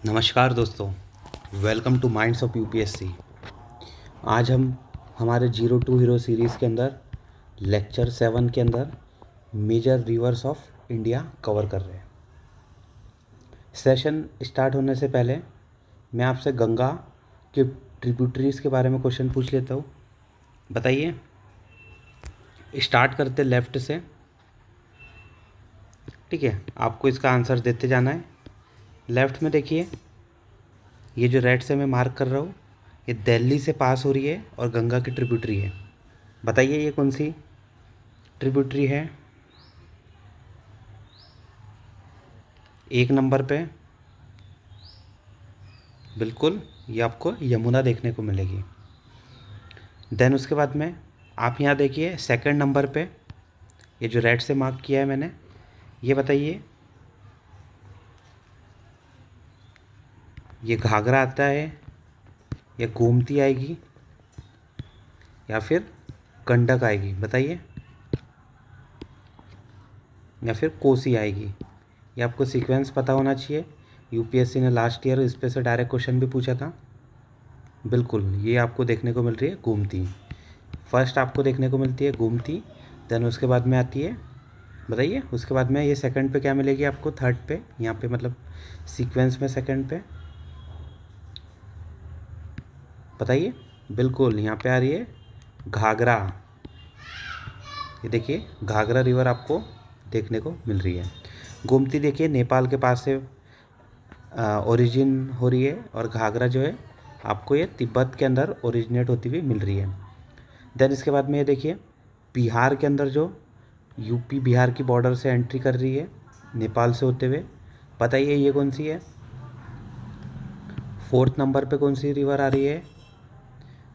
नमस्कार दोस्तों, welcome two minds of UPSC. आज हम हमारे जीरो टू हीरो सीरीज़ के अंदर लेक्चर 7 के अंदर major rivers of India cover कर रहे हैं। सेशन स्टार्ट होने से पहले मैं आपसे गंगा के ट्रिब्यूटरीज़ के बारे में क्वेश्चन पूछ लेता हूँ। बताइए, स्टार्ट करते लेफ़्ट से, ठीक है। आपको इसका आंसर देते जाना है। लेफ़्ट में देखिए, ये जो रेड से मैं मार्क कर रहा हूँ, ये दिल्ली से पास हो रही है और गंगा की ट्रिब्यूटरी है। बताइए ये कौन सी ट्रिब्यूटरी है? एक नंबर पे बिल्कुल ये आपको यमुना देखने को मिलेगी। देन उसके बाद में आप यहाँ देखिए सेकंड नंबर पे, ये जो रेड से मार्क किया है मैंने, ये बताइए ये घाघरा आता है या गोमती आएगी या फिर गंडक आएगी? बताइए, या फिर कोसी आएगी? ये आपको सीक्वेंस पता होना चाहिए। यूपीएससी ने लास्ट ईयर इस पे से डायरेक्ट क्वेश्चन भी पूछा था। बिल्कुल ये आपको देखने को मिल रही है गोमती। फर्स्ट आपको देखने को मिलती है गोमती, देन उसके बाद में आती है, बताइए उसके बाद में ये सेकंड पे क्या मिलेगी आपको? थर्ड पे, यहाँ पे मतलब सीक्वेंस में सेकंड पे बताइए। बिल्कुल यहाँ पे आ रही है घाघरा। ये देखिए घाघरा रिवर आपको देखने को मिल रही है। गोमती देखिए नेपाल के पास से ओरिजिन हो रही है, और घाघरा जो है आपको ये तिब्बत के अंदर ओरिजिनेट होती हुई मिल रही है। देन इसके बाद में ये देखिए बिहार के अंदर जो यूपी बिहार की बॉर्डर से एंट्री कर रही है नेपाल से होते हुए। बताइए ये कौन सी है? फोर्थ नंबर पे कौन सी रिवर आ रही है?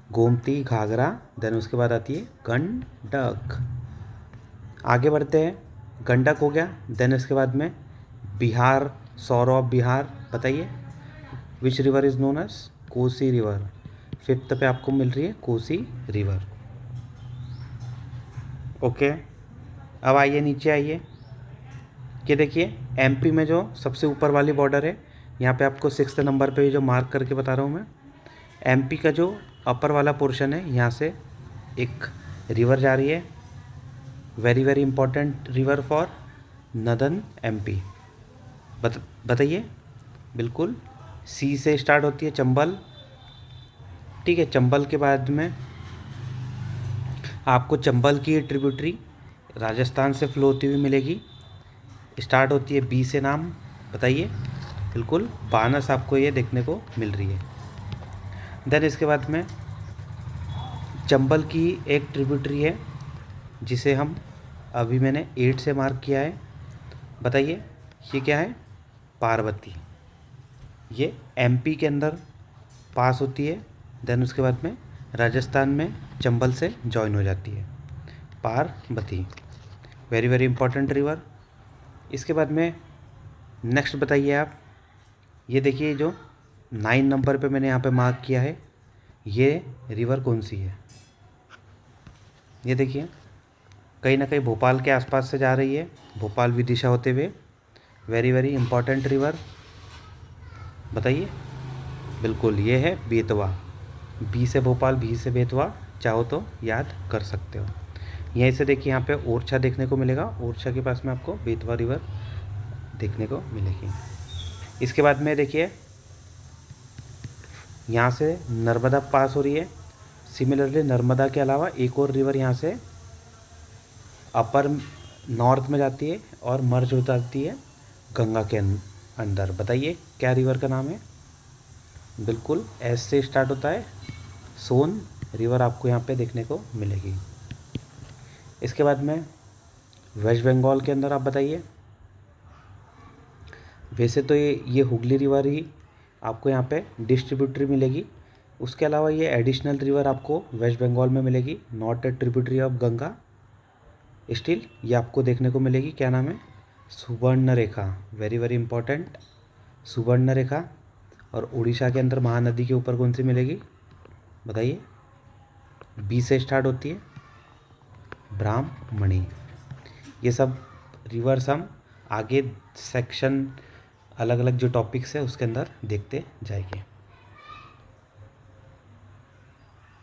गोमती, घाघरा, देन उसके बाद आती है गंडक। आगे बढ़ते हैं, गंडक हो गया, देन इसके बाद में बिहार, सौर ऑफ बिहार। बताइए which river is known as Kosi river. Fifth पे आपको मिल रही है कोसी रिवर। ओके, अब आइए नीचे आइए, ये देखिए एमपी में जो सबसे ऊपर वाली बॉर्डर है, यहाँ पे आपको सिक्स्थ नंबर पे जो मार्क करके बता रहा हूँ मैं, एमपी का जो अपर वाला पोर्शन है, यहाँ से एक रिवर जा रही है, very very important river for northern MP. बताइए, बिल्कुल सी से स्टार्ट होती है, चंबल, ठीक है। चंबल के बाद में आपको चंबल की ट्रिब्यूटरी राजस्थान से फ्लो होती हुई मिलेगी, स्टार्ट होती है बी से नाम। बताइए, बिल्कुल बानस आपको ये देखने को मिल रही है। देन इसके बाद में चंबल की एक ट्रिब्यूटरी है जिसे हम अभी मैंने 8 से मार्क किया है। बताइए ये क्या है? पार्वती। ये एमपी के अंदर पास होती है, देन उसके बाद में राजस्थान में चंबल से जॉइन हो जाती है, Parvati, very very important river. इसके बाद में नेक्स्ट बताइए आप, ये देखिए जो 9 नंबर पे मैंने यहाँ पे मार्क किया है, ये रिवर कौन सी है? ये देखिए कहीं ना कहीं भोपाल के आसपास से जा रही है, भोपाल विदिशा होते हुए, वेरी वेरी इंपॉर्टेंट रिवर। बताइए, बिल्कुल ये है बेतवा। बी से भोपाल, बी से बेतवा, चाहो तो याद कर सकते हो। यहीं से देखिए यहाँ पे ओरछा देखने को मिलेगा, ओरछा के पास में आपको बेतवा रिवर देखने को मिलेगी। इसके बाद में देखिए यहाँ से नर्मदा पास हो रही है। सिमिलरली नर्मदा के अलावा एक और रिवर यहाँ से अपर नॉर्थ में जाती है और मर्ज हो जाती है गंगा के अंदर। बताइए क्या रिवर का नाम है? बिल्कुल एस से स्टार्ट होता है, सोन रिवर आपको यहाँ पे देखने को मिलेगी। इसके बाद में वेस्ट बंगाल के अंदर आप बताइए, वैसे तो ये हुगली रिवर ही आपको यहाँ पे डिस्ट्रीब्यूटरी मिलेगी, उसके अलावा ये एडिशनल रिवर आपको वेस्ट बंगाल में मिलेगी, not a tributary of Ganga still, ये आपको देखने को मिलेगी। क्या नाम है? सुवर्ण रेखा, वेरी वेरी इंपॉर्टेंट, सुवर्ण रेखा। और उड़ीसा के अंदर महानदी के ऊपर कौन सी मिलेगी? बताइए, बी से स्टार्ट होती है, ब्राह्मणी। ये सब रिवर्स हम आगे सेक्शन अलग अलग जो टॉपिक्स है उसके अंदर देखते जाएंगे।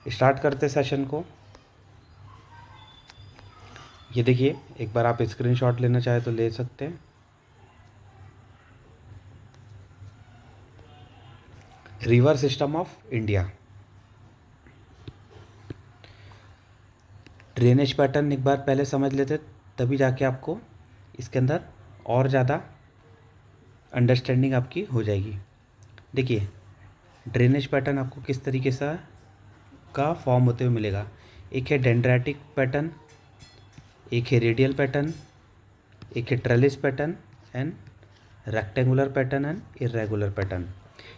स्टार्ट करते सेशन को। ये देखिए, एक बार आप स्क्रीनशॉट लेना चाहे तो ले सकते हैं। River system of India, drainage pattern एक बार पहले समझ लेते, तभी जाके आपको इसके अंदर और ज़्यादा अंडरस्टैंडिंग आपकी हो जाएगी। देखिए, ड्रेनेज पैटर्न आपको किस तरीके से का फॉर्म होते हुए मिलेगा। एक है डेंड्राटिक पैटर्न, एक है रेडियल पैटर्न, एक है trellis pattern and rectangular pattern and irregular pattern.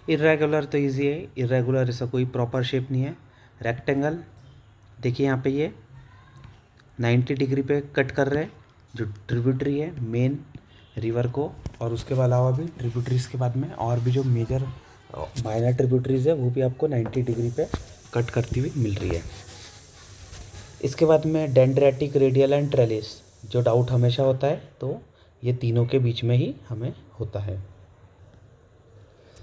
Irregular तो इजी है, इरेगुलर ऐसा कोई प्रॉपर शेप नहीं है। रेक्टेंगल देखिए यहाँ पे ये 90 डिग्री पे कट कर रहे हैं जो ट्रिब्यूटरी है मेन रिवर को, और उसके अलावा भी ट्रिब्यूटरीज के बाद में और भी जो मेजर माइनर ट्रिब्यूटरीज है वो भी आपको 90 डिग्री पे कट करती हुई मिल रही है। इसके बाद में डेंड्रेटिक, रेडियल एंड ट्रेलिस, जो डाउट हमेशा होता है तो ये तीनों के बीच में ही हमें होता है।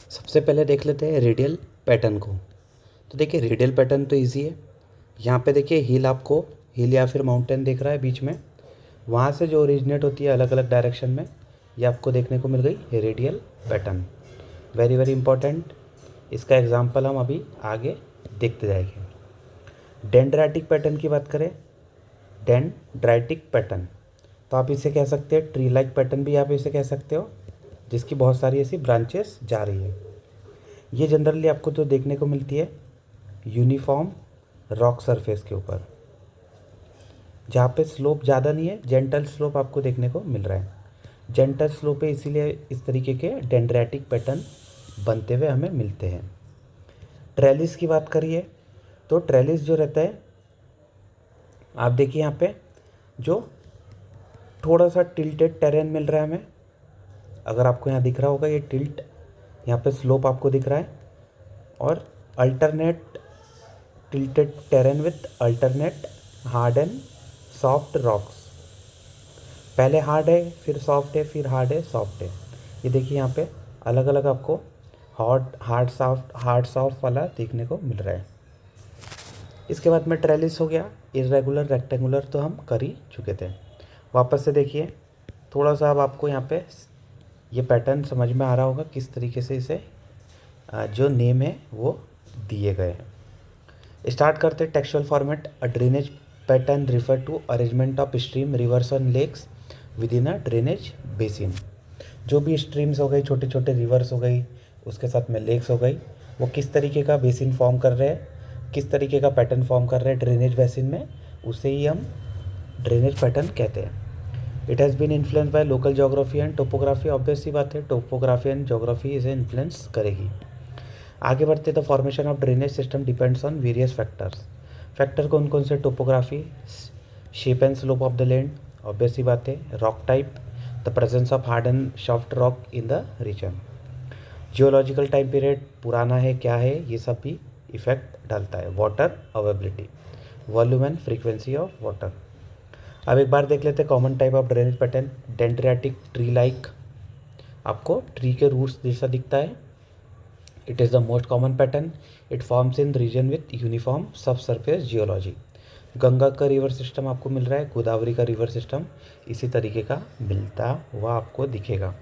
सबसे पहले देख लेते हैं रेडियल पैटर्न को। तो देखिए, रेडियल पैटर्न तो ईजी है। यहाँ पे देखिए हिल, आपको हिल या फिर माउंटेन दिख रहा है बीच में, वहाँ से जो ओरिजिनेट होती है अलग अलग डायरेक्शन में, ये आपको देखने को मिल गई radial pattern. Very very important, इसका एग्जांपल हम अभी आगे देखते जाएंगे। डेंड्राटिक पैटर्न की बात करें, डेंड्राटिक पैटर्न तो आप इसे कह सकते हैं ट्री लाइक पैटर्न भी आप इसे कह सकते हो, जिसकी बहुत सारी ऐसी ब्रांचेस जा रही है। ये जनरली आपको जो देखने को मिलती है यूनिफॉर्म रॉक सरफेस के ऊपर, जहाँ पे स्लोप ज़्यादा नहीं है, जेंटल स्लोप आपको देखने को मिल रहा है। जेंटल स्लोप है, इसीलिए इस तरीके के डेंड्राटिक पैटर्न बनते हुए हमें मिलते हैं। ट्रेलिस की बात करिए तो ट्रेलिस जो रहता है, आप देखिए यहाँ पे जो थोड़ा सा टिल्टेड टेरेन मिल रहा है हमें, अगर आपको यहाँ दिख रहा होगा ये टिल्ट, यहाँ पे स्लोप आपको दिख रहा है, और alternate tilted terrain with alternate hard and soft rocks. पहले हार्ड है, फिर सॉफ्ट है, फिर हार्ड है, सॉफ्ट है। ये देखिए यहाँ पे अलग अलग आपको हार्ड सॉफ्ट वाला देखने को मिल रहा है। इसके बाद में ट्रेलिस हो गया। इरेगुलर, रेक्टेंगुलर तो हम कर ही चुके थे। वापस से देखिए, थोड़ा सा अब आपको यहाँ पे ये पैटर्न समझ में आ रहा होगा किस तरीके से इसे जो नेम है वो दिए गए हैं। स्टार्ट करते textual format. A drainage pattern refer to arrangement of stream, rivers and lakes within a drainage basin. जो भी स्ट्रीम्स हो गई, छोटे छोटे रिवर्स हो गई, उसके साथ में लेक्स हो गई, वो किस तरीके का बेसिन फॉर्म कर रहे हैं, किस तरीके का पैटर्न फॉर्म कर रहे हैं ड्रेनेज बेसिन में, उसे ही हम ड्रेनेज पैटर्न कहते हैं। It has been influence by local geography and topography. Obvious सी बात है, टोपोग्राफी एंड जोग्राफी इसे इन्फ्लुएंस करेगी। आगे बढ़ते तो formation of drainage system depends on various factors. Factor कौन कौन से? Topography, shape and slope of the land, obvious सी बात है, rock type, the presence of hard and soft rock in the region, geological time period पुराना है क्या है, ये सब भी इफेक्ट डालता है। Water availability, volume and frequency of water. अब एक बार देख लेते हैं common type of drainage pattern. Dendritic, tree like, आपको ट्री के रूट्स जैसा दिखता है। It is the most common pattern. It forms in region with uniform subsurface geology. Ganga का रिवर सिस्टम आपको मिल रहा है, गोदावरी का रिवर सिस्टम इसी तरीके का मिलता हुआ आपको दिखेगा।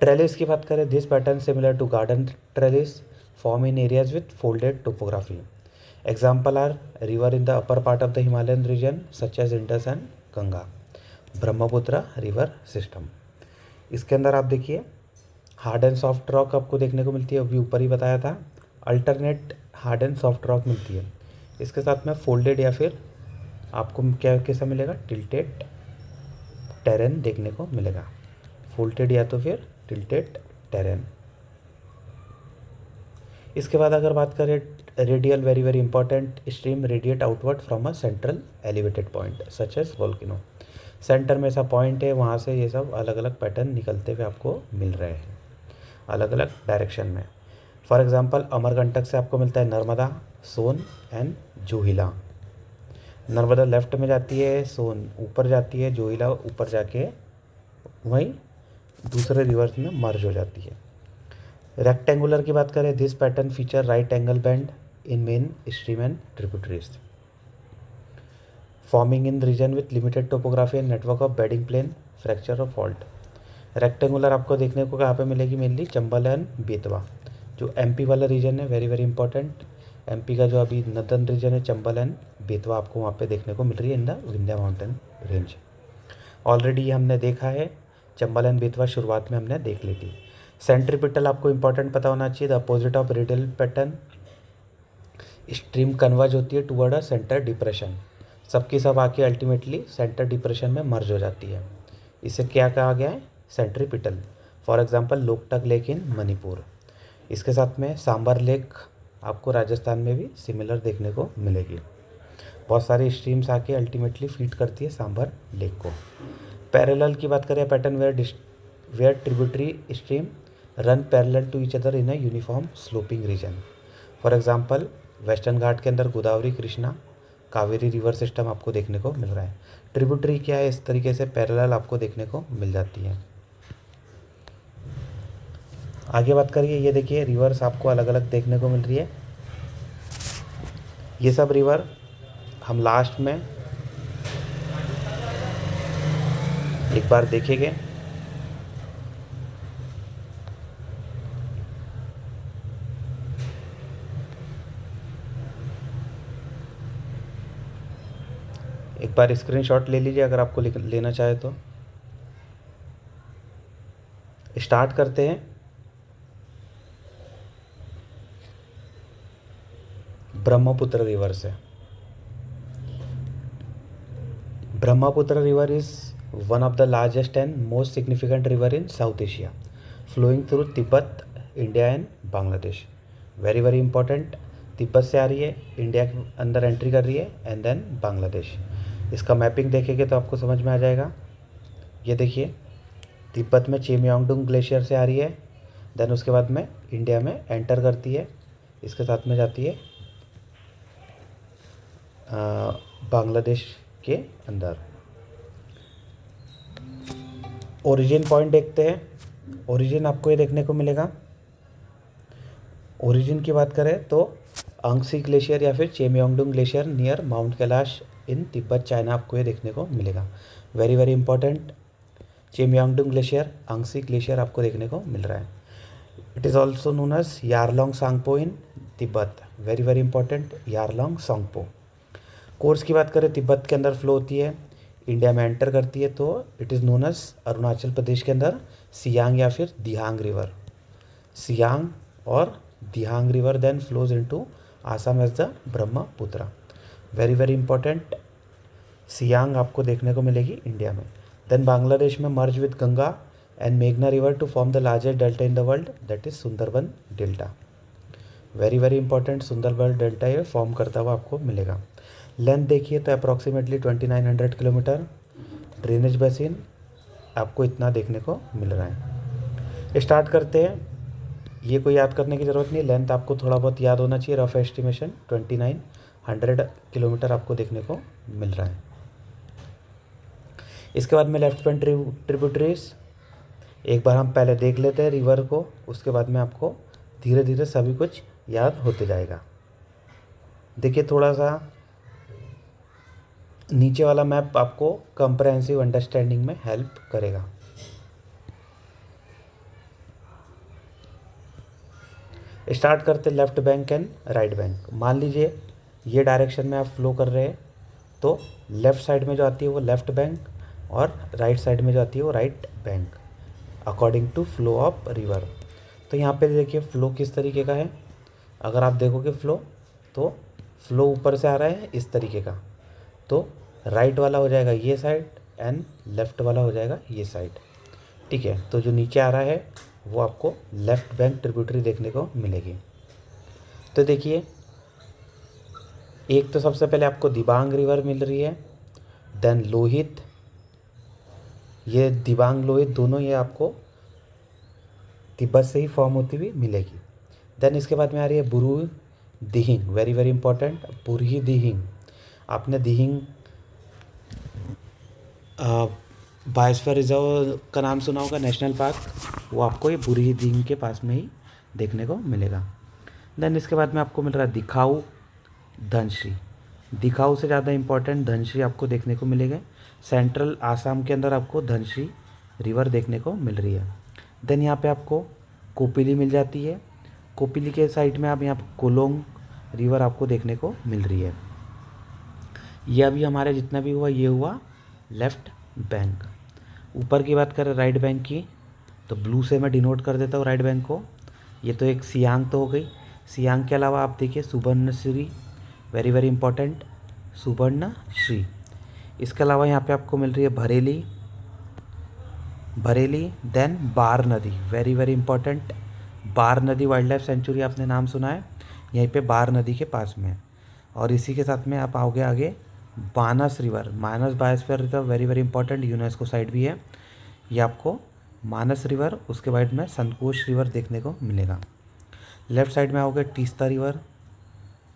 ट्रेलिस की बात करें, this pattern similar to garden trellis, form in areas with folded topography. Example are river in the upper part of the Himalayan region such as Indus and Ganga. Brahmaputra river system, इसके अंदर आप देखिए हार्ड एंड सॉफ्ट रॉक आपको देखने को मिलती है, अभी ऊपर ही बताया था। Alternate hard and soft rock मिलती है, इसके साथ में फोल्डेड या फिर आपको क्या कैसा मिलेगा, टिल्टेड टेरेन देखने को मिलेगा। फोल्डेड या तो फिर टिल्टेड टेरेन। इसके बाद अगर बात करें radial, very very important, stream radiate outward from a central elevated point such as volcano. Centre में ऐसा पॉइंट है, वहाँ से ये सब अलग अलग पैटर्न निकलते हुए आपको मिल रहे हैं अलग अलग डायरेक्शन में। फॉर एग्जांपल अमरकंटक से आपको मिलता है नर्मदा, सोन एंड जोहिला। नर्मदा लेफ्ट में जाती है, सोन ऊपर जाती है, जोहिला ऊपर जाके वहीं दूसरे रिवर्स में मर्ज हो जाती है। रेक्टेंगुलर की बात करें, this pattern feature right angle bend in main stream and tributaries forming in region with limited topography and network of bedding plane fracture और फॉल्ट। रेक्टेंगुलर आपको देखने को कहाँ पे मिलेगी, मेनली चंबल एंड बेतवा, जो एमपी वाला रीजन है, वेरी वेरी इंपॉर्टेंट। एमपी का जो अभी नदन रीजन है, चंबल एंड बेतवा आपको वहाँ पे देखने को मिल रही है in the Vindhya mountain range. Already हमने देखा है, चंबल एंड बेतवा शुरुआत में हमने देख ली थी। सेंट्रीपिटल आपको इंपॉर्टेंट पता होना चाहिए, the opposite of radial pattern stream converge होती है टुवर्ड अ सेंटर डिप्रेशन, सबकी सब आके अल्टीमेटली सेंटर डिप्रेशन में मर्ज हो जाती है। इसे क्या कहा गया है, centripetal. For example Loktak lake in Manipur. इसके साथ में सांबर लेक आपको राजस्थान में भी सिमिलर देखने को मिलेगी। बहुत सारी स्ट्रीम्स आके अल्टीमेटली फीड करती है सांबर लेक को। पैरेलल की बात करें, pattern where tributary stream run parallel to each other in a uniform sloping region. For example western Ghat के अंदर गोदावरी, कृष्णा, कावेरी रिवर सिस्टम आपको देखने को मिल रहा है। ट्रिब्यूटरी क्या है, इस तरीके से पैरेलल आपको देखने को मिल जाती है। आगे बात करिए, ये देखिए रिवर्स आपको अलग अलग देखने को मिल रही है। ये सब रिवर हम लास्ट में एक बार देखेंगे। एक बार स्क्रीनशॉट ले लीजिए अगर आपको लेना चाहे तो। स्टार्ट करते हैं ब्रह्मपुत्र रिवर से। Brahmaputra river is one of the largest and most significant river in South Asia, flowing through Tibet, India and Bangladesh. Very very important, Tibet से आ रही है, इंडिया के अंदर एंट्री कर रही है एंड देन बांग्लादेश। इसका मैपिंग देखेंगे तो आपको समझ में आ जाएगा। ये देखिए तिब्बत में चेमयांगडुंग ग्लेशियर से आ रही है, देन उसके बाद में इंडिया में एंटर करती है, इसके साथ में जाती है बांग्लादेश के अंदर। ओरिजिन पॉइंट देखते हैं। ओरिजिन आपको ये देखने को मिलेगा। ओरिजिन की बात करें तो अंगसी ग्लेशियर या फिर Chemayungdung glacier near mount Kailash in Tibet, China आपको ये देखने को मिलेगा। Very very important, Chemayungdung glacier, Angsi glacier आपको देखने को मिल रहा है। It is also known as Yarlung Tsangpo in Tibet. Very very important, Yarlung Tsangpo. Course की बात करें, तिब्बत के अंदर फ्लो होती है, इंडिया में एंटर करती है तो it is known as Arunachal Pradesh के अंदर सियांग या फिर दिहांग रिवर। सियांग और Dihang river then flows into Assam as the Brahmaputra. Very very important, Siang आपको देखने को मिलेगी इंडिया में। देन बांग्लादेश में मर्ज विद गंगा एंड मेघना river to form the largest delta in the world, that is Sundarban delta. Very very important, Sundarban delta ये form करता हुआ आपको मिलेगा। लेंथ देखिए तो अप्रॉक्सीमेटली 2900 किलोमीटर। ड्रेनेज बेसिन आपको इतना देखने को मिल रहा है। स्टार्ट करते हैं, ये कोई याद करने की ज़रूरत नहीं, लेंथ आपको थोड़ा बहुत याद होना चाहिए। रफ एस्टिमेशन 2900 किलोमीटर आपको देखने को मिल रहा है। इसके बाद में लेफ्ट बैंक ट्रिब्यूटरीज एक बार हम पहले देख लेते हैं रिवर को, उसके बाद में आपको धीरे धीरे सभी कुछ याद होते जाएगा। देखिए थोड़ा सा नीचे वाला मैप आपको कंप्रहेंसिव अंडरस्टैंडिंग में हेल्प करेगा। स्टार्ट करते left bank and right bank. मान लीजिए ये डायरेक्शन में आप फ्लो कर रहे हैं तो लेफ़्ट साइड में जो आती है वो लेफ़्ट बैंक और राइट साइड में जो आती है वो right bank, according to flow of river. तो यहाँ पे देखिए फ्लो किस तरीके का है। अगर आप देखोगे फ्लो तो फ्लो ऊपर से आ रहा है इस तरीके का, तो राइट वाला हो जाएगा ये साइड एंड लेफ़्ट वाला हो जाएगा ये साइड। ठीक है, तो जो नीचे आ रहा है वो आपको लेफ़्ट बैंक ट्रिब्यूटरी देखने को मिलेगी। तो देखिए एक तो सबसे पहले आपको दिबांग रिवर मिल रही है, देन लोहित, ये दिबांग लोहित दोनों ये आपको तिब्बत से ही फॉर्म होती हुई मिलेगी। देन इसके बाद में आ रही है बुरू Dihing. Very very important, बुरही Dihing. आपने दिहिंग बायोस्फीयर रिजर्व का नाम सुना होगा, नेशनल पार्क, वो आपको ये बुरही दिहिंग के पास में ही देखने को मिलेगा। देन इसके बाद में आपको मिल रहा है दिखाऊ, धनश्री। दिखाऊ से ज़्यादा इम्पोर्टेंट धनश्री आपको देखने को मिलेगा। सेंट्रल आसाम के अंदर आपको धनश्री रिवर देखने को मिल रही है। देन यहाँ पे आपको कोपिली मिल जाती है। कोपिली के साइड में आप यहाँ पे कोलोंग रिवर आपको देखने को मिल रही है। ये अभी हमारे जितना भी हुआ ये हुआ लेफ्ट बैंक। ऊपर की बात करें राइट बैंक की, तो ब्लू से मैं डिनोट कर देता हूँ राइट बैंक को। ये तो एक सियांग तो हो गई। सियांग के अलावा आप देखिए Subansiri, very very important, Subansiri. इसके अलावा यहाँ पे आपको मिल रही है भरेली, भरेली। देन बार नदी, वेरी वेरी इंपॉर्टेंट, बार नदी वाइल्ड लाइफ सेंचुरी आपने नाम सुना है, यहीं पे बार नदी के पास में है। और इसी के साथ में आप आओगे आगे Manas river, Manas biosphere reserve, very very important, UNESCO site भी है ये आपको मानस रिवर। उसके बाद में संकोश रिवर देखने को मिलेगा। लेफ्ट साइड में आओगे Teesta river,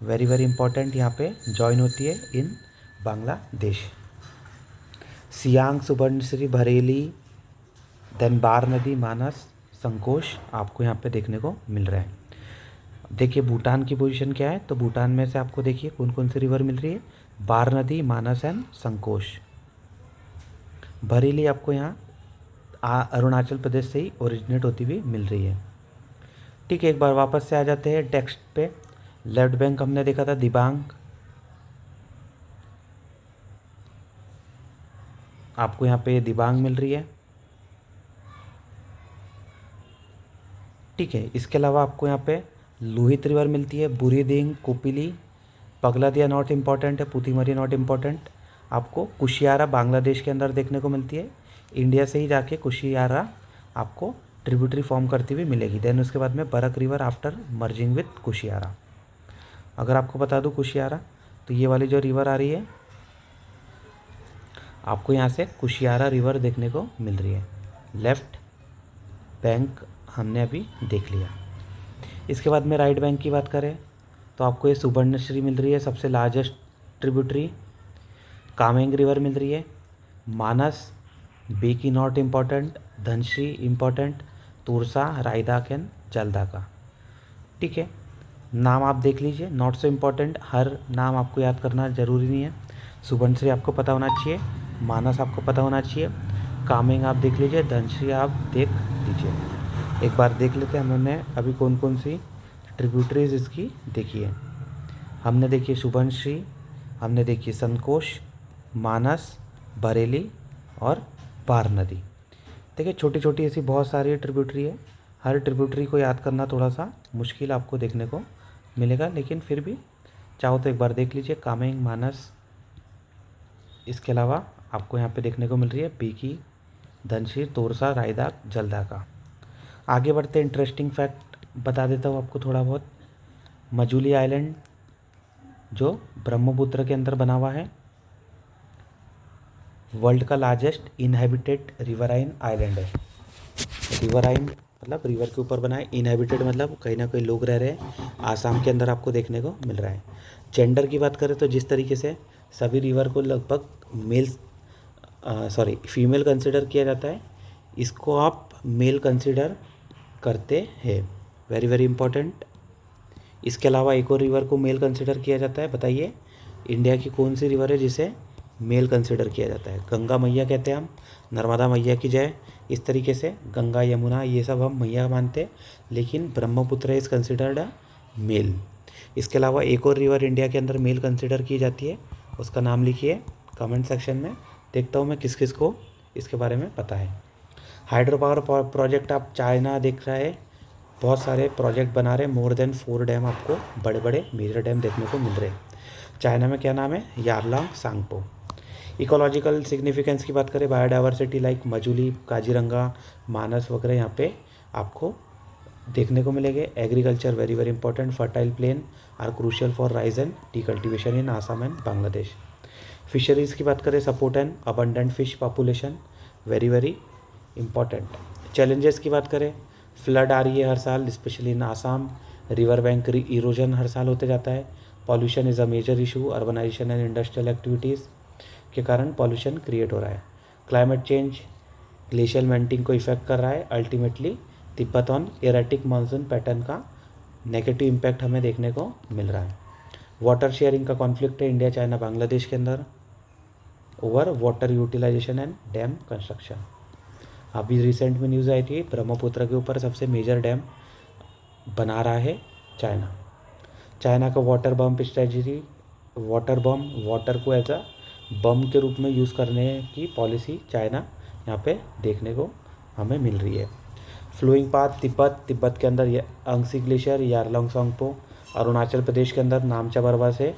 very very important, यहाँ पे जॉइन होती है इन बांग्लादेश। सियांग, सुवर्णश्री, भरेली, देन बार नदी, मानस, संकोश आपको यहाँ पे देखने को मिल रहा है। देखिए भूटान की पोजीशन क्या है, तो भूटान में से आपको देखिए कौन कौन सी रिवर मिल रही है, बार नदी, मानस एंड संकोश। भरेली आपको यहाँ अरुणाचल प्रदेश से ही ओरिजिनेट होती हुई मिल रही है। ठीक है, एक बार वापस से आ जाते हैं टेक्स्ट पे। लेफ्ट बैंक हमने देखा था दिबांग, आपको यहाँ पे दिबांग मिल रही है। ठीक है, इसके अलावा आपको यहाँ पे लोहित रिवर मिलती है, बुरीदिंग, कोपिली, पगलादिया नॉट इम्पॉर्टेंट है, पुतीमरी नॉट इम्पॉर्टेंट। आपको कुशियारा बांग्लादेश के अंदर देखने को मिलती है, इंडिया से ही जाके कुशियारा आपको ट्रिब्यूटरी फॉर्म करती हुई मिलेगी। देन उसके बाद में बरक river after merging with Kushiyara. अगर आपको बता दूँ कुशियारा, तो ये वाली जो रिवर आ रही है आपको यहाँ से कुशियारा रिवर देखने को मिल रही है। लेफ्ट बैंक हमने अभी देख लिया। इसके बाद में राइट बैंक की बात करें तो आपको ये सुवर्णश्री मिल रही है, सबसे लार्जेस्ट ट्रिब्यूटरी। कामेंग रिवर मिल रही है, Manas, Beki not important, Dhansiri important, Torsa, Raidak and Jaldhaka. ठीक है, नाम आप देख लीजिए, नॉट सो इम्पॉर्टेंट, हर नाम आपको याद करना ज़रूरी नहीं है। सुवर्णश्री आपको पता होना चाहिए, मानस आपको पता होना चाहिए, कामेंग आप देख लीजिए, धनश्री आप देख लीजिए। एक बार देख लेते हैं हमने अभी कौन कौन सी ट्रिब्यूटरीज इसकी देखी है। हमने देखी सुवर्णश्री, हमने देखी संकोश, मानस, बरेली और बार नदी। देखिए छोटी छोटी ऐसी बहुत सारी ट्रिब्यूटरी है, हर ट्रिब्यूटरी को याद करना थोड़ा सा मुश्किल आपको देखने को मिलेगा, लेकिन फिर भी चाहो तो एक बार देख लीजिए। कामेंग, मानस, इसके अलावा आपको यहाँ पे देखने को मिल रही है बेकी, धनश्री, तोरसा, रायदाक, जलदाका। आगे बढ़ते इंटरेस्टिंग फैक्ट बता देता हूँ आपको थोड़ा बहुत। मजूली आइलैंड जो ब्रह्मपुत्र के अंदर बना हुआ है, वर्ल्ड का लार्जेस्ट इनहेबिटेड रिवराइन आइलैंड है। रिवराइन मतलब रिवर के ऊपर बना है, इनहेबिटेड मतलब कहीं ना कहीं लोग रह रहे हैं, आसाम के अंदर आपको देखने को मिल रहा है। जेंडर की बात करें तो जिस तरीके से सभी रिवर को लगभग फीमेल कंसिडर किया जाता है, इसको आप मेल कंसिडर करते हैं, वेरी वेरी इंपॉर्टेंट। इसके अलावा एक और रिवर को मेल कंसिडर किया जाता है, बताइए इंडिया की कौन सी रिवर है जिसे मेल कंसिडर किया जाता है? गंगा मैया कहते हैं हम, नर्मदा मैया की जय, इस तरीके से गंगा, यमुना ये सब हम मैया मानते हैं, लेकिन ब्रह्मपुत्र इज़ कंसिडर्ड मेल। इसके अलावा एक और रिवर इंडिया के अंदर मेल कंसिडर की जाती है, उसका नाम लिखिए कमेंट सेक्शन में, देखता हूँ मैं किस किस को इसके बारे में पता है। हाइड्रो पावर प्रोजेक्ट आप चाइना देख रहा है, बहुत सारे प्रोजेक्ट बना रहे हैं, मोर देन 4 डैम आपको बड़े बड़े मेजर डैम देखने को मिल रहे हैं। चाइना में क्या नाम है? यारलॉन्ग सांगपो। इकोलॉजिकल सिग्निफिकेंस की बात करें, बायोडाइवर्सिटी लाइक मजूली, काजीरंगा, मानस वगैरह यहाँ पे आपको देखने को मिलेंगे। Agriculture very very important, fertile plain are crucial for rice and tea cultivation in Assam and Bangladesh. Fisheries की बात करें, support and abundant fish population, very very important. Challenges की बात करें, फ्लड आ रही है हर साल specially in Assam, river bank erosion हर साल होते जाता है, pollution is a major issue, urbanisation and industrial activities के कारण पॉल्यूशन क्रिएट हो रहा है। क्लाइमेट चेंज ग्लेशियल मेल्टिंग को इफेक्ट कर रहा है, ultimately Tibet on erratic monsoon pattern का नेगेटिव इम्पैक्ट हमें देखने को मिल रहा है। वाटर शेयरिंग का कॉन्फ्लिक्ट है इंडिया चाइना बांग्लादेश के अंदर over water utilisation and dam construction. अभी रिसेंट में न्यूज़ आई थी ब्रह्मपुत्र के ऊपर सबसे मेजर डैम बना रहा है चाइना। चाइना का वाटर बम स्ट्रेटजी, वाटर को एज अ बम के रूप में यूज़ करने की पॉलिसी चाइना यहाँ पे देखने को हमें मिल रही है। फ्लोइंग पाथ तिब्बत के अंदर ये अंगसी ग्लेशियर, यारलॉन्ग सांगपो, अरुणाचल प्रदेश के अंदर नामचा बरवा से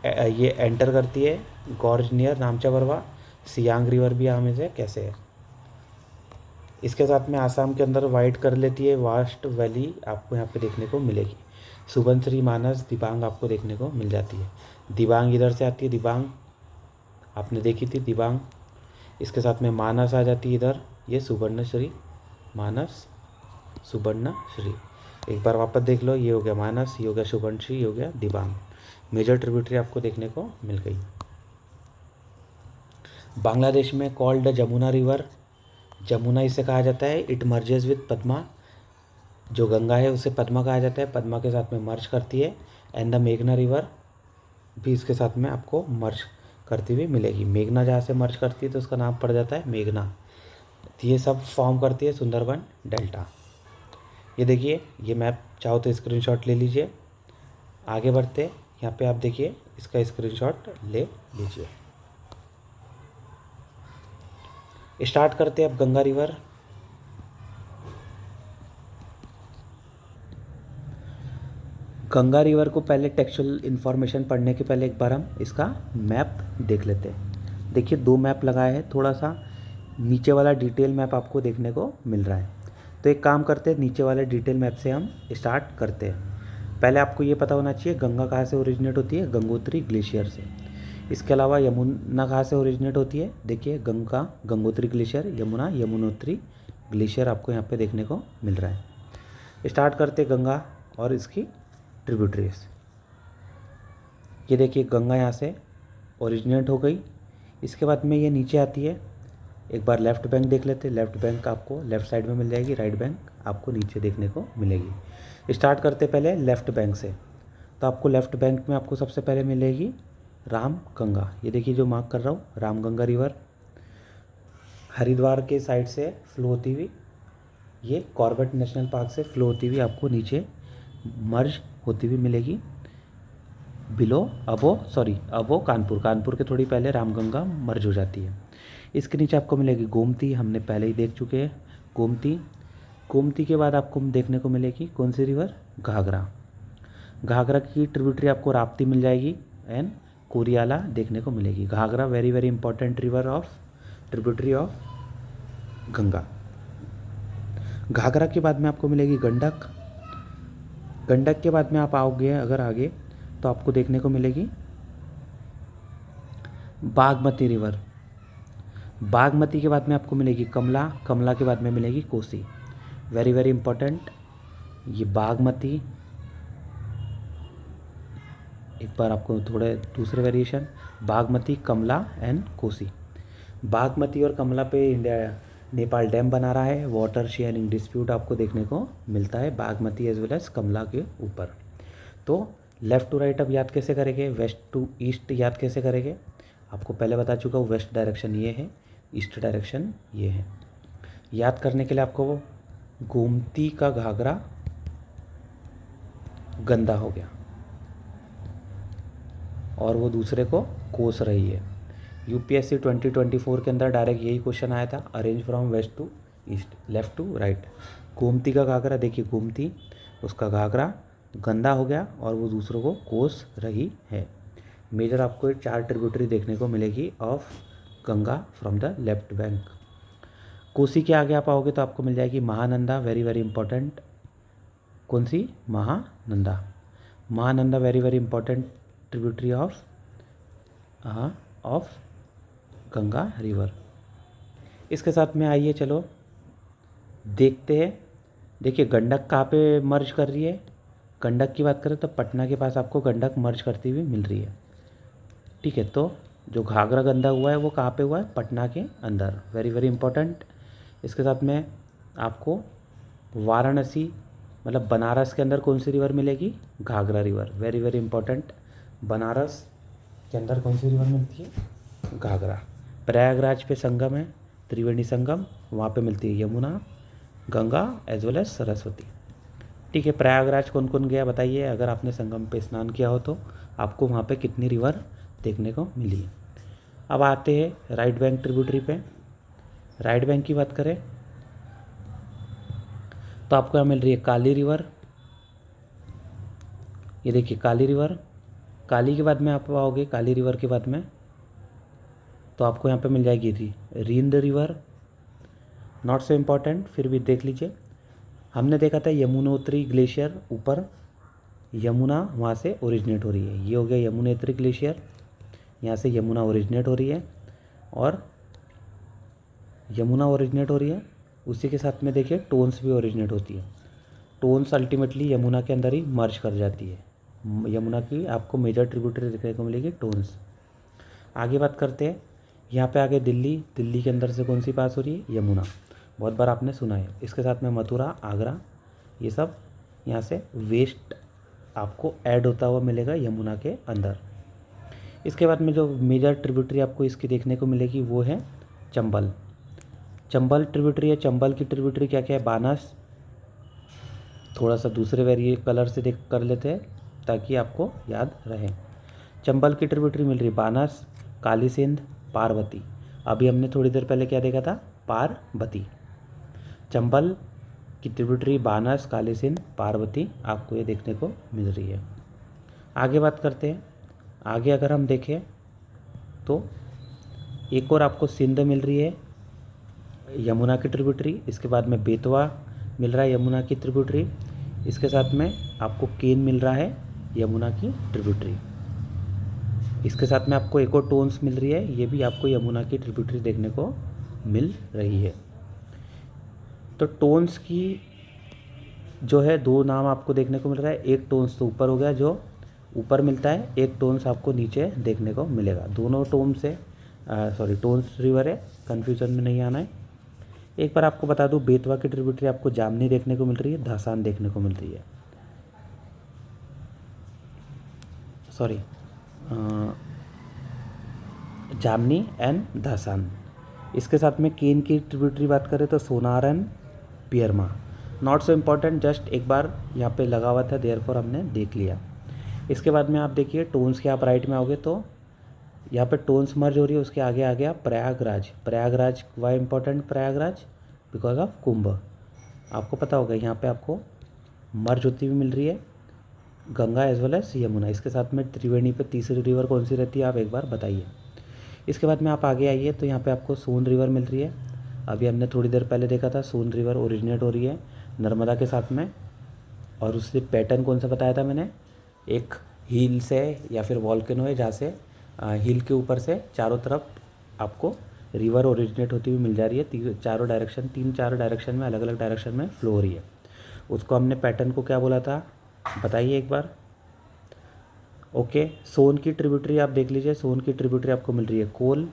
ये एंटर करती है, gorge near नामचा Barwa, Siang river भी हमें से कैसे है। इसके साथ में आसाम के अंदर वाइड कर लेती है वास्ट वैली आपको यहाँ पे देखने को मिलेगी। सुबनसिरी, मानस, दिबांग आपको देखने को मिल जाती है। दिबांग इधर से आती है, दिबांग आपने देखी थी दिबांग। इसके साथ में मानस आ जाती है इधर, ये सुवर्णश्री, मानस सुवर्णश्री। एक बार वापस देख लो, ये हो गया मानस, ये हो गया सुवर्णश्री, ये हो गया दिबांग। मेजर ट्रिब्यूटरी आपको देखने को मिल गई। बांग्लादेश में कॉल्ड जमुना रिवर, जमुना इसे कहा जाता है, इट मर्जेज विद पद्मा, जो गंगा है उसे पद्मा कहा जाता है, पद्मा के साथ में मर्ज करती है। एंड द मेघना रिवर भी इसके साथ में आपको मर्ज करती हुई मिलेगी। मेघना जहाँ से मर्ज करती है तो उसका नाम पड़ जाता है मेघना। तो ये सब फॉर्म करती है सुंदरबन डेल्टा। ये देखिए, ये मैप चाहो तो स्क्रीनशॉट ले लीजिए। आगे बढ़ते यहाँ पे आप देखिए, इसका स्क्रीनशॉट ले लीजिए। स्टार्ट करते हैं अब गंगा रिवर। गंगा रिवर को पहले टेक्सचुअल इन्फॉर्मेशन पढ़ने के पहले एक बार हम इसका मैप देख लेते हैं। देखिए, दो मैप लगाए हैं, थोड़ा सा नीचे वाला डिटेल मैप आपको देखने को मिल रहा है। तो एक काम करते हैं, नीचे वाले डिटेल मैप से हम स्टार्ट करते हैं। पहले आपको ये पता होना चाहिए गंगा कहाँ से ओरिजिनेट होती है, गंगोत्री ग्लेशियर से। इसके अलावा यमुना कहाँ से ओरिजिनेट होती है, देखिए गंगा गंगोत्री ग्लेशियर, यमुना यमुनोत्री ग्लेशियर आपको यहाँ पे देखने को मिल रहा है। स्टार्ट करते गंगा और इसकी ट्रिब्यूटरीज। ये देखिए गंगा यहाँ से ओरिजिनेट हो गई। इसके बाद में ये नीचे आती है। एक बार लेफ़्ट बैंक देख लेते हैं, लेफ़्ट बैंक आपको लेफ़्ट साइड में मिल जाएगी, राइट बैंक आपको नीचे देखने को मिलेगी। स्टार्ट करते पहले लेफ़्ट बैंक से। तो आपको लेफ़्ट बैंक में आपको सबसे पहले मिलेगी राम गंगा। ये देखिए जो मार्क कर रहा हूँ, राम गंगा रिवर हरिद्वार के साइड से फ्लो होती हुई, ये कॉर्बेट नेशनल पार्क से फ्लो होती हुई आपको नीचे मर्ज होती हुई मिलेगी। बिलो अबो कानपुर के थोड़ी पहले रामगंगा मर्ज हो जाती है। इसके नीचे आपको मिलेगी गोमती, हमने पहले ही देख चुके हैं गोमती के बाद आपको देखने को मिलेगी कौन सी रिवर, घाघरा की ट्रिब्यूटरी आपको राप्ती मिल जाएगी एंड कोरियाला देखने को मिलेगी। Ghaghara very very important river of tributary of Ganga. Ghaghara के बाद में आपको मिलेगी गंडक के बाद में आप आओगे अगर आगे तो आपको देखने को मिलेगी बागमती रिवर। बागमती के बाद में आपको मिलेगी कमला के बाद में मिलेगी कोसी। वेरी वेरी इंपॉर्टेंट, ये बागमती, एक बार आपको थोड़े दूसरे वेरिएशन, बागमती, कमला एंड कोसी। बागमती और कमला पे नेपाल डैम बना रहा है। वाटर शेयरिंग डिस्प्यूट आपको देखने को मिलता है बागमती एज वेल एज कमला के ऊपर। तो लेफ़्ट टू राइट अब याद कैसे करेंगे, वेस्ट टू ईस्ट याद कैसे करेंगे, आपको पहले बता चुका हूँ। वेस्ट डायरेक्शन ये है, ईस्ट डायरेक्शन ये है। याद करने के लिए आपको गोमती का घाघरा गंदा हो गया और वो दूसरे को कोस रही है। यूपीएससी 2024 के अंदर डायरेक्ट यही क्वेश्चन आया था, arrange from west to east, left to right. Gomti का घाघरा, देखिए गोमती उसका घाघरा गंदा हो गया और वो दूसरों को कोस रही है। मेजर आपको 4 ट्रिब्यूटरी देखने को मिलेगी of Ganga from the left bank. Kosi के आगे आप आओगे तो आपको मिल जाएगी महानंदा, वेरी वेरी इंपॉर्टेंट। कौन सी, Mahananda very very important tributary of Ganga river. इसके साथ में आइए चलो देखते हैं। देखिए गंडक कहाँ पे मर्ज कर रही है, गंडक की बात करें तो पटना के पास आपको गंडक मर्ज करती हुई मिल रही है। ठीक है, तो जो घाघरा गंदा हुआ है वो कहाँ पे हुआ है, पटना के अंदर, वेरी वेरी इंपॉर्टेंट। इसके साथ में आपको वाराणसी मतलब बनारस के अंदर कौन सी रिवर मिलेगी? Ghaghara river, very very important. Banaras के अंदर कौन सी रिवर मिलती है? घाघरा। प्रयागराज पे संगम है, त्रिवेणी संगम, वहाँ पे मिलती है Yamuna, Ganga as well as Saraswati. ठीक है, प्रयागराज कौन कौन गया बताइए? अगर आपने संगम पे स्नान किया हो तो आपको वहाँ पे कितनी रिवर देखने को मिली है। अब आते हैं राइट बैंक ट्रिब्यूटरी पे। राइट बैंक की बात करें तो आपको यहाँ मिल रही है काली रिवर, ये देखिए काली रिवर। काली के बाद में आप आओगे, काली रिवर के बाद में तो आपको यहाँ पे मिल जाएगी रींद रिवर, नॉट सो इम्पॉर्टेंट, फिर भी देख लीजिए। हमने देखा था यमुनोत्री ग्लेशियर ऊपर, यमुना वहाँ से ओरिजिनेट हो रही है, ये हो गया यमुनोत्री ग्लेशियर, यहाँ से यमुना ओरिजिनेट हो रही है और यमुना ओरिजिनेट हो रही है, उसी के साथ में देखिए टोन्स भी ओरिजिनेट होती है। टोन्स अल्टीमेटली यमुना के अंदर ही मर्ज कर जाती है। यमुना की आपको मेजर ट्रिब्यूटरी देखने को मिलेगी टोन्स। आगे बात करते हैं, यहाँ पे आगे दिल्ली, दिल्ली के अंदर से कौन सी पास हो रही है? यमुना, बहुत बार आपने सुना है। इसके साथ में मथुरा, आगरा, ये सब यहाँ से वेस्ट आपको ऐड होता हुआ मिलेगा यमुना के अंदर। इसके बाद में जो मेजर ट्रिब्यूटरी आपको इसकी देखने को मिलेगी वो है चंबल। चंबल ट्रिब्यूटरी है। चंबल की ट्रिब्यूटरी क्या क्या है? बानस, थोड़ा सा दूसरे वेरिए कलर से देख कर लेते हैं ताकि आपको याद रहे। चंबल की ट्रिब्यूटरी मिल रही है बानस, काली सिंध, पार्वती। अभी हमने थोड़ी देर पहले क्या देखा था? पार्वती। चंबल की ट्रिब्यूटरी बानस, काली सिंध, पार्वती आपको ये देखने को मिल रही है। आगे बात करते हैं। आगे अगर हम देखें तो एक और आपको सिंध मिल रही है यमुना की ट्रिब्यूटरी, इसके बाद में बेतवा मिल रहा है यमुना की ट्रिब्यूटरी, इसके साथ में आपको केन मिल रहा है यमुना की ट्रिब्यूटरी, इसके साथ में आपको एक और टोन्स मिल रही है, ये भी आपको यमुना की ट्रिब्यूटरी देखने को मिल रही है। तो टोन्स की जो है दो नाम आपको देखने को मिल रहा है, एक टोन्स तो ऊपर हो गया जो ऊपर मिलता है, एक टोन्स आपको नीचे देखने को मिलेगा। दोनों टोन्स है टोन्स रिवर है, कन्फ्यूजन में नहीं आना है। एक बार आपको बता दूं, बेतवा की ट्रिब्यूटरी आपको जामनी देखने को मिल रही है, धासान देखने को मिल रही है, जामनी एंड धासान। इसके साथ में केन की ट्रिब्यूटरी बात करें तो Sonar and Piyarma, not so important, just एक बार यहाँ पे लगा हुआ था, देयरफॉर हमने देख लिया। इसके बाद में आप देखिए टोन्स के आप राइट में आओगे तो यहाँ पे टोन्स मर्ज हो रही है, उसके आगे आ गया Prayagraj. Prayagraj why important? Prayagraj because of Kumbh, आपको पता होगा यहाँ पे आपको मर्ज होती हुई मिल रही है Ganga as well as Yamuna. इसके साथ में त्रिवेणी पे तीसरी रिवर कौन सी रहती है आप एक बार बताइए। इसके बाद में आप आगे आइए तो यहाँ पे आपको सोन रिवर मिल रही है, अभी हमने थोड़ी देर पहले देखा था सोन रिवर ओरिजिनेट हो रही है नर्मदा के साथ में, और उससे पैटर्न कौन सा बताया था मैंने? एक हिल से या फिर वॉल्केनो है जहाँ से हिल के ऊपर से चारों तरफ आपको रिवर ओरिजिनेट होती हुई मिल जा रही है, चारों डायरेक्शन, 3-4 डायरेक्शन में, अलग अलग डायरेक्शन में फ्लो हो रही है। उसको हमने पैटर्न को क्या बोला था बताइए एक बार। ओके, सोन की ट्रिब्यूटरी आप देख लीजिए, सोन की ट्रिब्यूटरी आपको मिल रही है Koel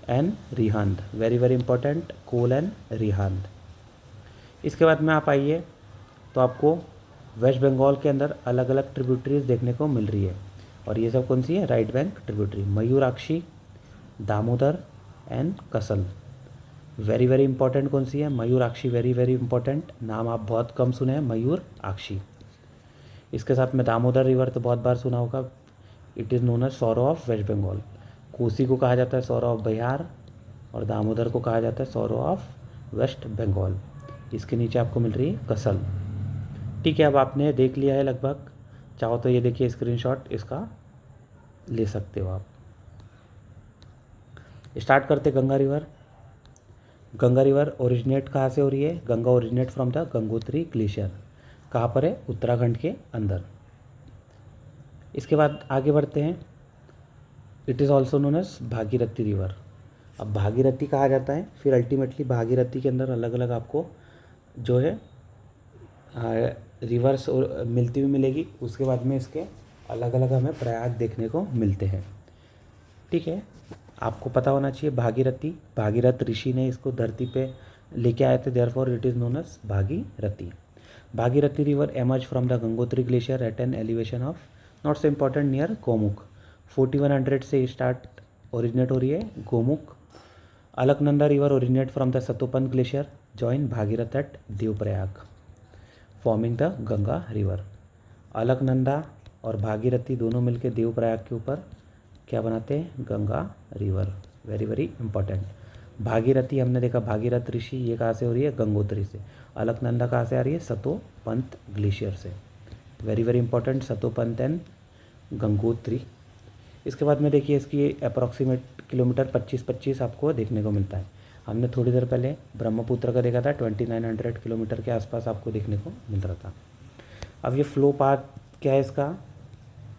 and Rihand, very very important, Koel and Rihand. इसके बाद में आप आइए तो आपको वेस्ट बंगाल के अंदर अलग अलग ट्रिब्यूटरीज देखने को मिल रही है, और ये सब कौन सी है? Right bank tributary, Mayurakshi, Damodar and कसल। वेरी वेरी इंपॉर्टेंट कौन सी है? मयूराक्षी, वेरी वेरी इंपॉर्टेंट, नाम आप बहुत कम सुने हैं मयूराक्षी। इसके साथ में दामोदर रिवर तो बहुत बार सुना होगा, it is known as sorrow of West Bengal. Kosi को कहा जाता है सौरो ऑफ बिहार और दामोदर को कहा जाता है सौरो ऑफ वेस्ट बंगाल। इसके नीचे आपको मिल रही है कसल। ठीक है, अब आपने देख लिया है लगभग, चाहो तो ये देखिए स्क्रीनशॉट इसका ले सकते हो आप। स्टार्ट करते Ganga river. Ganga river originate कहाँ से हो रही है? Ganga originate from the Gangotri glacier, कहाँ पर है? उत्तराखंड के अंदर। इसके बाद आगे बढ़ते हैं, it is also known as Bhagirathi river. अब भागीरथी कहा जाता है, फिर अल्टीमेटली भागीरथी के अंदर अलग अलग आपको जो है रिवर्स मिलती हुई मिलेगी, उसके बाद में इसके अलग अलग हमें प्रयाग देखने को मिलते हैं। ठीक है, आपको पता होना चाहिए भागीरथी, भागीरथ ऋषि ने इसको धरती पे लेके आए थे, therefore it is known as Bhagirathi. Bhagirathi river emerge from the Gangotri glacier at an elevation of not so important near Gomukh. 4100 से स्टार्ट ओरिजिनेट हो रही है Gomukh. Alaknanda river originate from the Satopanth glacier join Bhagirath at Devprayag forming the Ganga river. Alaknanda और भागीरथी दोनों मिलकर देवप्रयाग के ऊपर क्या बनाते हैं, Ganga river. Very very important. Bhagirathi हमने देखा, भागीरथ ऋषि ये कहाँ से हो रही है, गंगोत्री से। अलकनंदा कहाँ से आ रही है, सतोपंथ ग्लेशियर से। Very very important, Satopanth and Gangotri. इसके बाद में देखिए इसकी अप्रॉक्सीमेट किलोमीटर 25-25 आपको देखने को मिलता है। हमने थोड़ी देर पहले ब्रह्मपुत्र का देखा था, 2900 किलोमीटर के आसपास आपको देखने को मिल रहा था। अब ये फ्लो पाथ क्या है इसका,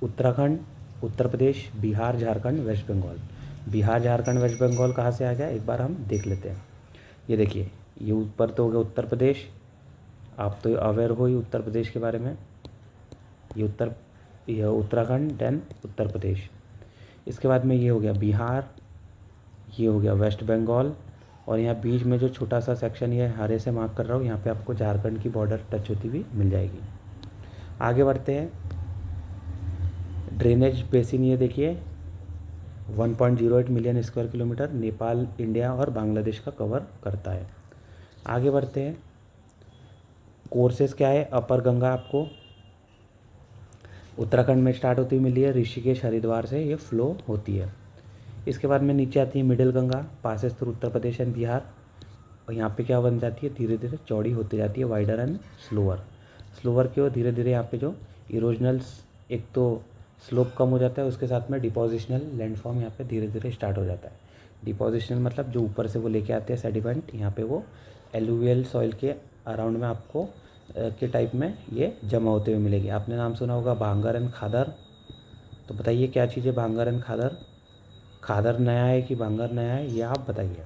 उत्तराखंड, उत्तर प्रदेश, बिहार, झारखंड, वेस्ट बंगाल। बिहार, झारखंड, वेस्ट बंगाल कहाँ से आ गया, एक बार हम देख लेते हैं। ये देखिए, ये ऊपर तो हो गया उत्तर प्रदेश, आप तो अवेयर हो ही उत्तर प्रदेश के बारे में। ये उत्तराखंड, देन उत्तर प्रदेश। इसके बाद में ये हो गया बिहार, ये हो गया वेस्ट बंगाल, और यहाँ बीच में जो छोटा सा सेक्शन ये हरे से मार्क कर रहा हूँ, यहाँ पे आपको झारखंड की बॉर्डर टच होती हुई मिल जाएगी। आगे बढ़ते हैं। ड्रेनेज बेसिन ये देखिए 1.08 million square kilometre Nepal, India और बांग्लादेश का कवर करता है। आगे बढ़ते हैं। कोर्सेज क्या है, अपर गंगा आपको उत्तराखंड में स्टार्ट होती हुई मिली है, ऋषिकेश हरिद्वार से ये फ्लो होती है। इसके बाद में नीचे आती है middle Ganga, passes through Uttar Pradesh and Bihar, और यहाँ पे क्या बन जाती है, धीरे धीरे चौड़ी होती जाती है, वाइडर एंड स्लोअर। स्लोअर की ओर धीरे धीरे यहाँ पे जो इरोजनल, एक तो स्लोप कम हो जाता है, उसके साथ में डिपोजिशनल लैंडफॉर्म यहाँ पे धीरे धीरे स्टार्ट हो जाता है। डिपोजिशनल मतलब जो ऊपर से वो लेके आते हैं सेडिमेंट, यहाँ पे वो एलुवियल सॉइल के अराउंड में आपको के टाइप में ये जमा होते हुए मिलेगी। आपने नाम सुना होगा भांगर एंड खादर, तो बताइए क्या चीज़ है भांगर एंड खादर। खादर नया है कि भांगर नया है, ये आप बताइए।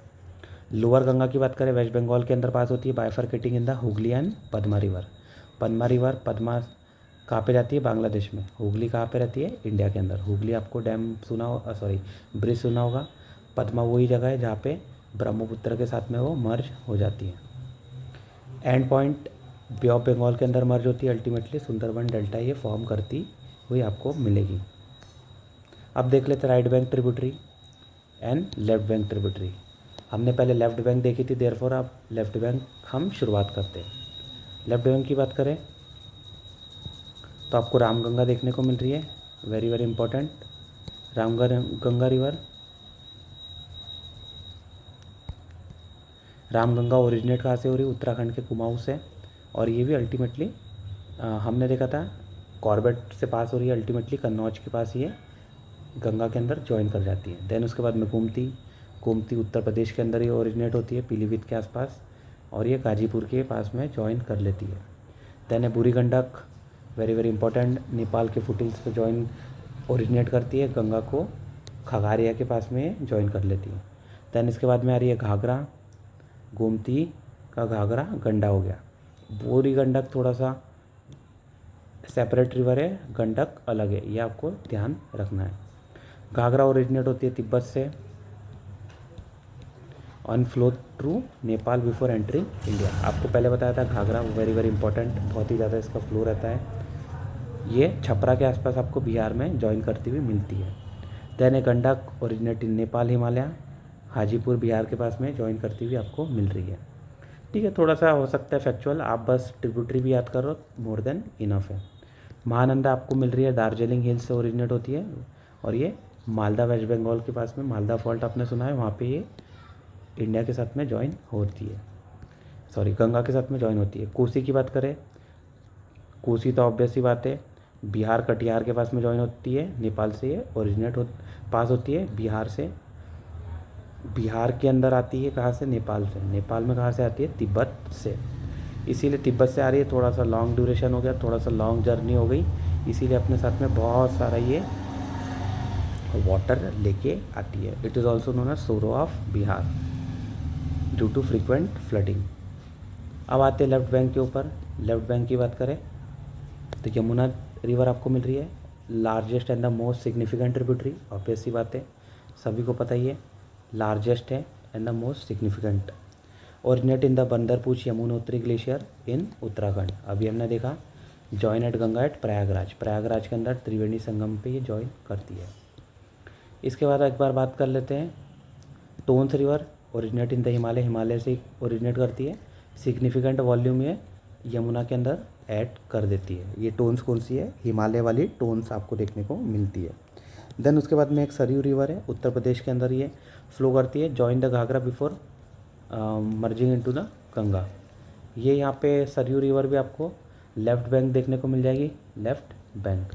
लोअर गंगा की बात करें, वेस्ट बंगाल के अंदर पास होती है, bifurcating in the Hooghly and Padma river. Padma river, Padma कहाँ पे जाती है, बांग्लादेश में। हुगली कहाँ पे रहती है, इंडिया के अंदर। हुगली आपको डैम सुना हो, सॉरी ब्रिज सुना होगा। पद्मा वही जगह है जहाँ पे ब्रह्मपुत्र के साथ में वो मर्ज हो जाती है। End point Bay of Bengal के अंदर मर्ज होती है, अल्टीमेटली सुंदरबन डेल्टा ये फॉर्म करती हुई आपको मिलेगी। अब देख लेते right bank tributary and left bank tributary. हमने पहले लेफ्ट बैंक देखी थी, देयरफॉर अब लेफ्ट बैंक हम शुरुआत करते हैं। लेफ्ट बैंक की बात करें तो आपको रामगंगा देखने को मिल रही है, very very important. Ramganga river, Ramganga originate कहाँ से हो रही है, उत्तराखंड के कुमाऊँ से, और ये भी अल्टीमेटली हमने देखा था कॉर्बेट से पास हो रही है, अल्टीमेटली कन्नौज के पास ये गंगा के अंदर ज्वाइन कर जाती है। देन उसके बाद में गोमती, गोमती उत्तर प्रदेश के अंदर ये ओरिजिनेट होती है, पीलीभीत के आसपास, और ये गाजीपुर के पास में ज्वाइन कर लेती है। देन है बूढ़ी Gandak, very very important, Nepal के फुटिल्स पे ज्वाइन ओरिजिनेट करती है, गंगा को खगारिया के पास में ज्वाइन कर लेती है। देन इसके बाद में आ रही है घाघरा, गोमती का घाघरा गंडा हो गया। बूढ़ी गंडक थोड़ा सा सेपरेट रिवर है, गंडक अलग है, ये आपको ध्यान रखना है। घाघरा ओरिजिनेट होती है तिब्बत से on flow through Nepal before entering India. आपको पहले बताया था घाघरा वेरी वेरी इंपॉर्टेंट, बहुत ही ज़्यादा इसका फ्लो रहता है। ये छपरा के आसपास आपको बिहार में ज्वाइन करती हुई मिलती है। Then Gandak originate in Nepal Himalaya, Hajipur Bihar के पास में ज्वाइन करती हुई आपको मिल रही है। ठीक है, थोड़ा सा हो सकता है फैक्चुअल, आप बस ट्रिब्यूटरी भी याद करो, मोर देन इनफ है। महानंदा आपको मिल रही है, दार्जिलिंग हिल्स से ओरिजिनेट होती है, और ये मालदा वेस्ट बंगाल के पास में, मालदा फॉल्ट आपने सुना है, वहाँ पे ये इंडिया के साथ में ज्वाइन होती है, सॉरी गंगा के साथ में ज्वाइन होती है। कोसी की बात करें, कोसी तो ऑब्वियस ही बात है, बिहार कटिहार के पास में ज्वाइन होती है, नेपाल से ये ओरिजिनेट पास होती है, बिहार से, बिहार के अंदर आती है कहाँ से, नेपाल से। नेपाल में कहाँ से आती है, तिब्बत से, इसीलिए तिब्बत से आ रही है। थोड़ा सा लॉन्ग ड्यूरेशन हो गया, थोड़ा सा लॉन्ग जर्नी हो गई, इसीलिए अपने साथ में बहुत सारा ये वाटर लेके आती है। It is also known as sorrow of Bihar due to frequent flooding. अब आते हैं लेफ्ट बैंक के ऊपर। लेफ्ट बैंक की बात करें तो यमुना रिवर आपको मिल रही है, largest and the most significant tributary, obvious सी बात है, सभी को पता ही है, लार्जेस्ट है and the most significant. Originate in the Bandarpunch Yamunotri glacier in Uttarakhand. अभी हमने देखा join at Ganga at Prayagraj, Prayagraj के अंदर त्रिवेणी संगम पे ये जॉइन करती है। इसके बाद एक बार बात कर लेते हैं Tons river originate in the Himalaya, Himalaya से ओरिजिनेट करती है, सिग्निफिकेंट वॉल्यूम ये यमुना के अंदर ऐड कर देती है। ये टोन्स कौन सी है, हिमालय वाली टोन्स आपको देखने को मिलती है। देन उसके बाद में एक सरयू रिवर है, उत्तर प्रदेश के अंदर ये फ्लो करती है, join the Ghaghara before merging into the Ganga. ये यहाँ पे सरयू रिवर भी आपको लेफ्ट बैंक देखने को मिल जाएगी, लेफ्ट बैंक।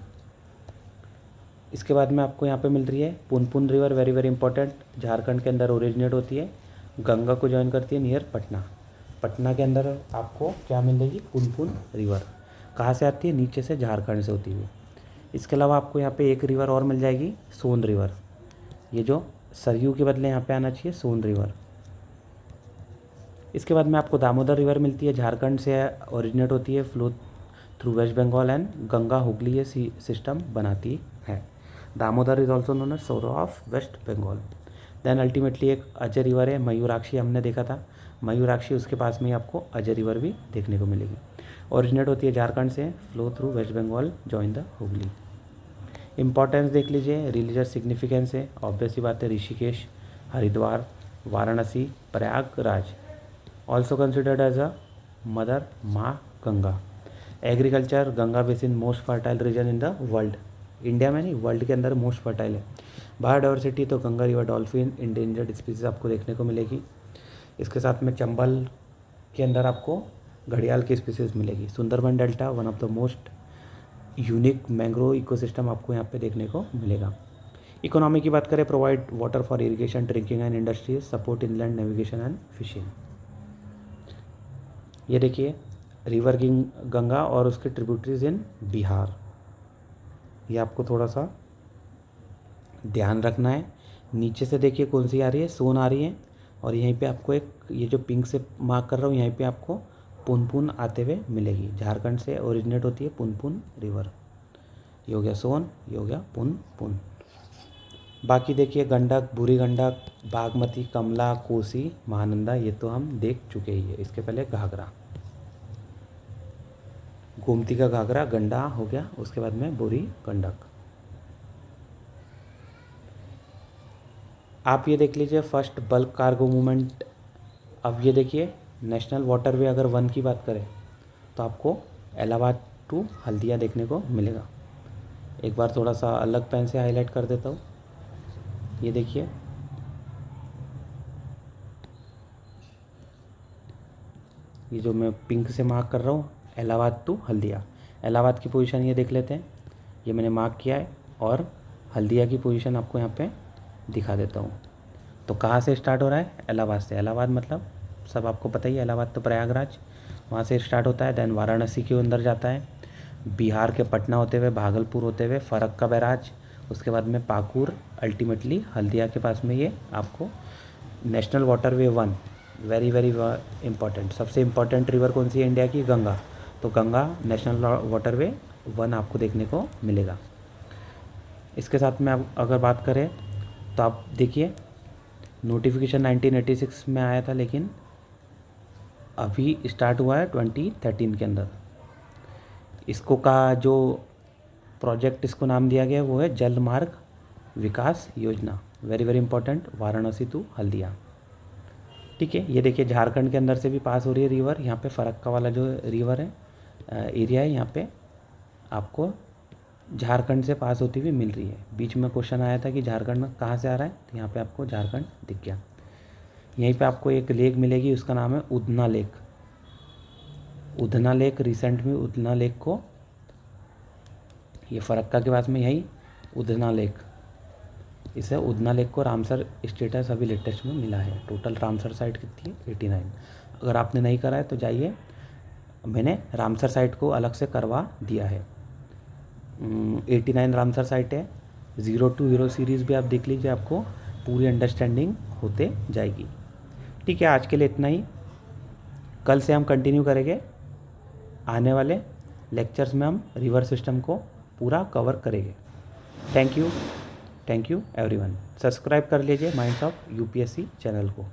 इसके बाद में आपको यहाँ पे मिल रही है Punpun river, very very important, Jharkhand के अंदर ओरिजिनेट होती है, गंगा को ज्वाइन करती है नियर पटना। पटना के अंदर आपको क्या मिलेगी, पुनपुन रिवर। कहाँ से आती है, नीचे से, झारखंड से होती हुई। इसके अलावा आपको यहाँ पे एक रिवर और मिल जाएगी, सोन रिवर। ये जो सरयू के बदले यहाँ पे आना चाहिए सोन रिवर। इसके बाद में आपको दामोदर रिवर मिलती है, झारखंड से ओरिजिनेट होती है, flow through West Bengal and Ganga Hugli ये सिस्टम बनाती है। Damodar is also known as sorrow of West Bengal. Then ultimately एक अजय रिवर है, मयूराक्षी हमने देखा था, मयूराक्षी उसके पास में ही आपको अजय रिवर भी देखने को मिलेगी। ओरिजिनेट होती है झारखंड से, flow through West Bengal, join the Hooghly. Importance देख लीजिए, रिलीजियस सिग्निफिकेंस है, ऑब्वियस सी बात है, Rishikesh, Haridwar, Varanasi, Prayagraj, also considered as a mother माँ Ganga. Agriculture, Ganga basin most fertile region in the world, India में नहीं वर्ल्ड के अंदर मोस्ट फर्टाइल है। बायोडाइवर्सिटी तो Ganga river dolphin endangered species आपको देखने को मिलेगी। इसके साथ में चंबल के अंदर आपको घड़ियाल की स्पीसीज मिलेगी। Sundarban delta one of the most unique mangrove ecosystem आपको यहाँ पे देखने को मिलेगा। इकोनॉमी की बात करें, provide water for irrigation, drinking and industries, support inland navigation and fishing. ये देखिए रिवर गंगा और उसके ट्रिब्यूटरीज इन बिहार, ये आपको थोड़ा सा ध्यान रखना है। नीचे से देखिए कौन सी आ रही है, सोन आ रही है, और यहीं पे आपको एक ये जो पिंक से मार्क कर रहा हूँ यहीं पे आपको पुनपुन आते हुए मिलेगी। झारखंड से ओरिजिनेट होती है पुनपुन रिवर। ये हो गया सोन, ये हो गया पुनपुन। बाकी देखिए गंडक, बूढ़ी गंडक, बागमती, कमला, कोसी, महानंदा, ये तो हम देख चुके ही है। इसके पहले घाघरा, गोमती का घाघरा गंडा हो गया, उसके बाद में बूढ़ी गंडक। आप ये देख लीजिए फर्स्ट बल्क कार्गो मूवमेंट। अब ये देखिए नेशनल वाटरवे अगर 1 की बात करें तो आपको इलाहाबाद टू हल्दिया देखने को मिलेगा। एक बार थोड़ा सा अलग पेन से हाईलाइट कर देता हूँ, ये देखिए ये जो मैं पिंक से मार्क कर रहा हूँ इलाहाबाद टू हल्दिया। इलाहाबाद की पोजीशन ये देख लेते हैं, ये मैंने मार्क किया है, और हल्दिया की पोजीशन आपको यहाँ पे दिखा देता हूँ। तो कहाँ से स्टार्ट हो रहा है, इलाहाबाद से। इलाहाबाद मतलब सब आपको पता ही है, इलाहाबाद तो प्रयागराज, वहाँ से स्टार्ट होता है। देन वाराणसी के अंदर जाता है, बिहार के पटना होते हुए, भागलपुर होते हुए, फरक्का बैराज, उसके बाद में पाकुर, अल्टीमेटली हल्दिया के पास में ये आपको national waterway 1, very very important. सबसे इम्पॉर्टेंट रिवर कौन सी है इंडिया की, गंगा। तो गंगा नेशनल वाटरवे 1 आपको देखने को मिलेगा। इसके साथ में आप अगर बात करें तो आप देखिए नोटिफिकेशन 1986 में आया था, लेकिन अभी स्टार्ट हुआ है 2013 के अंदर। इसको का जो प्रोजेक्ट इसको नाम दिया गया वो है जल Marg Vikas Yojana, very very important, Varanasi to Haldia. ठीक है, ये देखिए झारखंड के अंदर से भी पास हो रही है रिवर। यहाँ पे फरक्का वाला जो रिवर है एरिया है, यहाँ पे आपको झारखंड से पास होती हुई मिल रही है। बीच में क्वेश्चन आया था कि झारखंड में कहाँ से आ रहा है, तो यहाँ पे आपको झारखंड दिख गया। यहीं पे आपको एक लेक मिलेगी, उसका नाम है Udhna lake. Udhna lake recent में उधना लेक को, ये फरक्का के पास में यही उधना लेक, इसे उधना लेक को रामसर स्टेटस अभी लेटेस्ट में मिला है। टोटल रामसर साइट कितनी है, 89। अगर आपने नहीं करा है तो जाइए, मैंने रामसर साइट को अलग से करवा दिया है। 89 रामसर साइट है। 0 to हीरो सीरीज़ भी आप देख लीजिए, आपको पूरी अंडरस्टैंडिंग होते जाएगी। ठीक है, आज के लिए इतना ही। कल से हम कंटिन्यू करेंगे, आने वाले लेक्चर्स में हम रिवर सिस्टम को पूरा कवर करेंगे। Thank you everyone. सब्सक्राइब कर लीजिए माइंड्स ऑफ यूपीएससी चैनल को।